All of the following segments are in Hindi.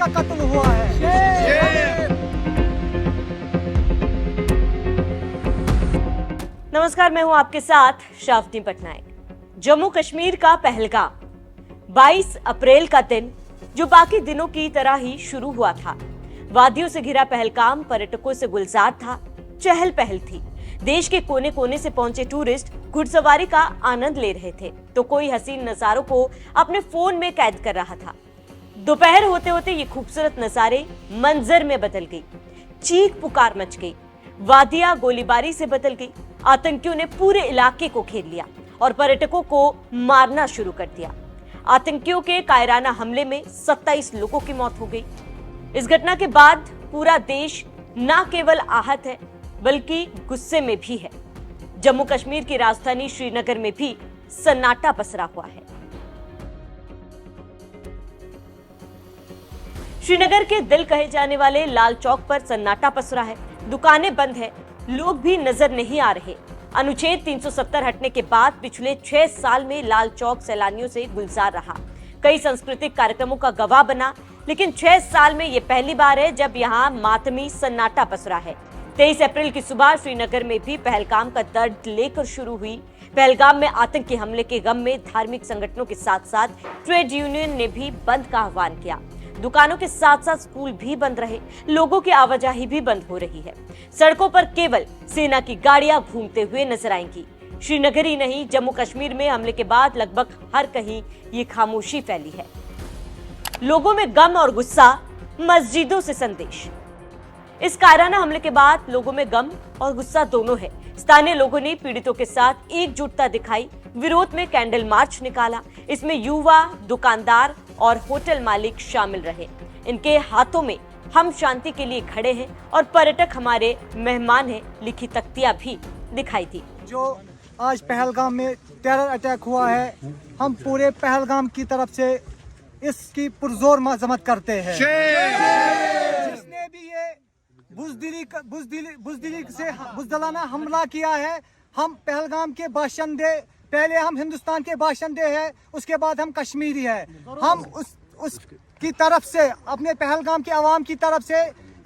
का कत्ल हुआ है। नमस्कार, मैं हूं आपके साथ शाफ्ती पटनायक। जम्मू कश्मीर का पहलगाम 22 अप्रैल का दिन जो बाकी दिनों की तरह ही शुरू हुआ था। वादियों से घिरा पहलगाम पर्यटकों से गुलजार था, चहल पहल थी। देश के कोने कोने से पहुंचे टूरिस्ट घुड़सवारी का आनंद ले रहे थे तो कोई हसीन नजारों को अपने फोन में कैद कर रहा था। दोपहर होते होते ये खूबसूरत नजारे मंजर में बदल गई। चीख पुकार मच गई, वादियां गोलीबारी से बदल गई। आतंकियों ने पूरे इलाके को घेर लिया और पर्यटकों को मारना शुरू कर दिया। आतंकियों के कायराना हमले में 27 लोगों की मौत हो गई। इस घटना के बाद पूरा देश न केवल आहत है बल्कि गुस्से में भी है। जम्मू कश्मीर की राजधानी श्रीनगर में भी सन्नाटा पसरा हुआ है। श्रीनगर के दिल कहे जाने वाले लाल चौक पर सन्नाटा पसरा है। दुकानें बंद है, लोग भी नजर नहीं आ रहे। अनुच्छेद 370 हटने के बाद पिछले 6 साल में लाल चौक सैलानियों से गुलजार रहा। कई सांस्कृतिक कार्यक्रमों का गवाह बना, लेकिन 6 साल में ये पहली बार है जब यहाँ मातमी सन्नाटा पसरा है। 23 अप्रैल की सुबह श्रीनगर में भी पहलगाम का दर्द लेकर शुरू हुई। पहलगाम में आतंकी हमले के गम में धार्मिक संगठनों के साथ साथ ट्रेड यूनियन ने भी बंद का आह्वान किया। दुकानों के साथ साथ स्कूल भी बंद रहे, लोगों की आवाजाही भी बंद हो रही है। सड़कों पर केवल सेना की गाड़ियां घूमते हुए नजर आएंगी। श्रीनगर ही नहीं, जम्मू कश्मीर में हमले के बाद लगभग हर कहीं ये खामोशी फैली है। लोगों में गम और गुस्सा, मस्जिदों से संदेश। इस कायराना हमले के बाद लोगों में गम और गुस्सा दोनों है। स्थानीय लोगों ने पीड़ितों के साथ एकजुटता दिखाई, विरोध में कैंडल मार्च निकाला। इसमें युवा, दुकानदार और होटल मालिक शामिल रहे। इनके हाथों में हम शांति के लिए खड़े हैं और पर्यटक हमारे मेहमान हैं लिखी तख्तियां भी दिखाई थी। जो आज पहलगाम में टेरर अटैक हुआ है, हम पूरे पहलगाम की तरफ से इसकी पुरजोर मजम्मत करते हैं। जिसने भी ये बुज़दिलाना हमला किया है, हम पहलगाम के बाशिंदे, पहले हम हिंदुस्तान के बाशिंदे हैं, उसके बाद हम कश्मीरी हैं। हम उसकी तरफ से, अपने पहलगाम के अवाम की तरफ से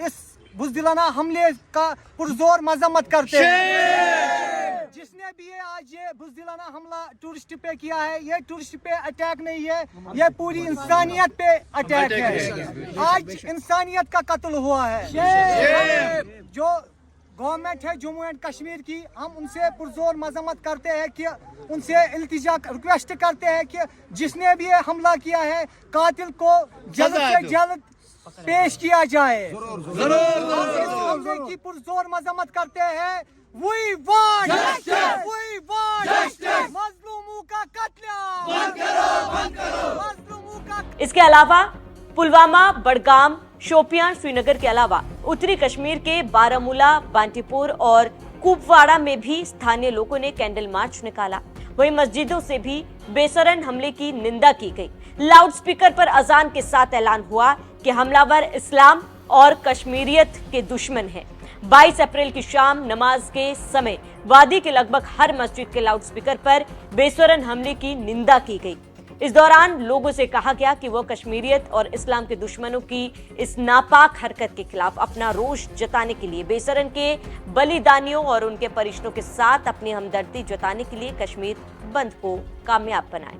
इस बुज़दिलाना हमले का पुरजोर मजम्मत करते हैं। जिसने भी आज ये बुज़दिलाना हमला टूरिस्ट पे किया है, ये टूरिस्ट पे अटैक नहीं है, ये पूरी इंसानियत पे अटैक है। आज इंसानियत का कत्ल हुआ है। जो गवर्नमेंट है जम्मू एंड कश्मीर की, हम उनसे पुरजोर मजम्मत करते हैं कि उनसे इल्तिजा रिक्वेस्ट करते हैं कि जिसने भी ये हमला किया है, कातिल को जल्द से जल्द पेश किया जाए। इस हमले की पुरजोर मजम्मत करते हैं। We want justice! We want justice! मजलूमों का कत्ल बंद करो। मजलूमों का। इसके अलावा पुलवामा, बडगाम, शोपियां, श्रीनगर के अलावा उत्तरी कश्मीर के बारामूला, बांटीपुर और कुपवाड़ा में भी स्थानीय लोगों ने कैंडल मार्च निकाला। वहीं मस्जिदों से भी बेसरन हमले की निंदा की गई। लाउडस्पीकर पर अजान के साथ ऐलान हुआ कि हमलावर इस्लाम और कश्मीरियत के दुश्मन हैं। 22 अप्रैल की शाम नमाज के समय वादी के लगभग हर मस्जिद के लाउडस्पीकर पर बेसरन हमले की निंदा की गई। इस दौरान लोगों से कहा गया कि वो कश्मीरियत और इस्लाम के दुश्मनों की इस नापाक हरकत के खिलाफ अपना रोष जताने के लिए, बेसरन के बलिदानियों और उनके परिजनों के साथ अपनी हमदर्दी जताने के लिए कश्मीर बंद को कामयाब बनाए।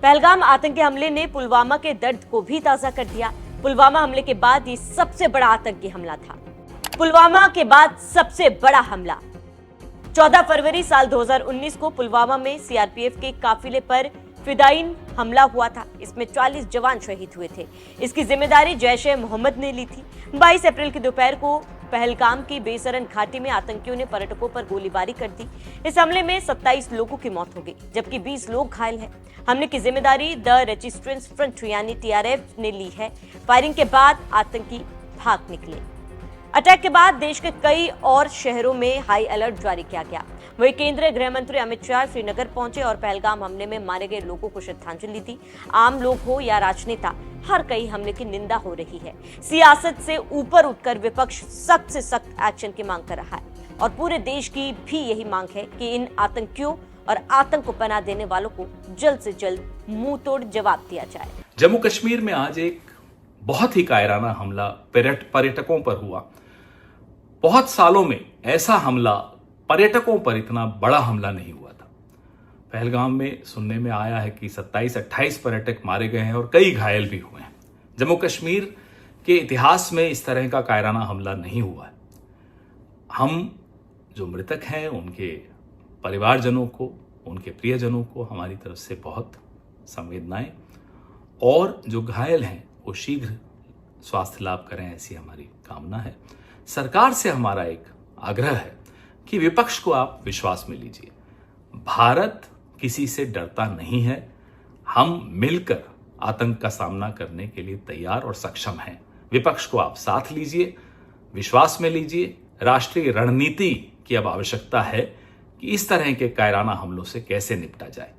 पहलगाम आतंकी हमले ने पुलवामा के दर्द को भी ताजा कर दिया। पुलवामा हमले के बाद ये सबसे बड़ा आतंकी हमला था। पुलवामा के बाद सबसे बड़ा हमला 14 फरवरी साल 2019 को पुलवामा में सीआरपीएफ के काफिले पर फिदायीन हमला हुआ था। इसमें 40 जवान शहीद हुए थे। इसकी जिम्मेदारी जैश-ए-मोहम्मद ने ली थी। 22 अप्रैल की दोपहर को पहलगाम की बेसरन घाटी में आतंकियों ने पर्यटकों पर गोलीबारी कर दी। इस हमले में 27 लोगों की मौत हो गई, जबकि 20 लोग घायल हैं। हमले की जिम्मेदारी द रेजिस्टेंस फ्रंट यानी टीआरएफ ने ली है। फायरिंग के बाद आतंकी भाग निकले। अटैक के बाद देश के कई और शहरों में हाई अलर्ट जारी किया गया। वहीं केंद्रीय गृह मंत्री अमित शाह श्रीनगर पहुंचे और पहलगाम हमले में मारे गए लोगों को श्रद्धांजलि दी। आम लोग हो या राजनेता, हर कई हमले की निंदा हो रही है। सियासत से ऊपर उठकर विपक्ष सख्त से सख्त एक्शन की मांग कर रहा है और पूरे देश की भी यही मांग है कि इन आतंकियों और आतंक को पनाह देने वालों को जल्द से जल्द मुंह तोड़ जवाब दिया जाए। जम्मू कश्मीर में आज एक बहुत ही कायराना हमला पर्यटकों पर हुआ। बहुत सालों में ऐसा हमला पर्यटकों पर इतना बड़ा हमला नहीं हुआ था। पहलगाम में सुनने में आया है कि 27-28 पर्यटक मारे गए हैं और कई घायल भी हुए हैं। जम्मू कश्मीर के इतिहास में इस तरह का कायराना हमला नहीं हुआ है। हम जो मृतक हैं उनके परिवारजनों को, उनके प्रियजनों को हमारी तरफ से बहुत संवेदनाएं, और जो घायल हैं वो शीघ्र स्वास्थ्य लाभ करें, ऐसी हमारी कामना है। सरकार से हमारा एक आग्रह है कि विपक्ष को आप विश्वास में लीजिए। भारत किसी से डरता नहीं है। हम मिलकर आतंक का सामना करने के लिए तैयार और सक्षम हैं। विपक्ष को आप साथ लीजिए, विश्वास में लीजिए। राष्ट्रीय रणनीति की अब आवश्यकता है कि इस तरह के कायराना हमलों से कैसे निपटा जाए।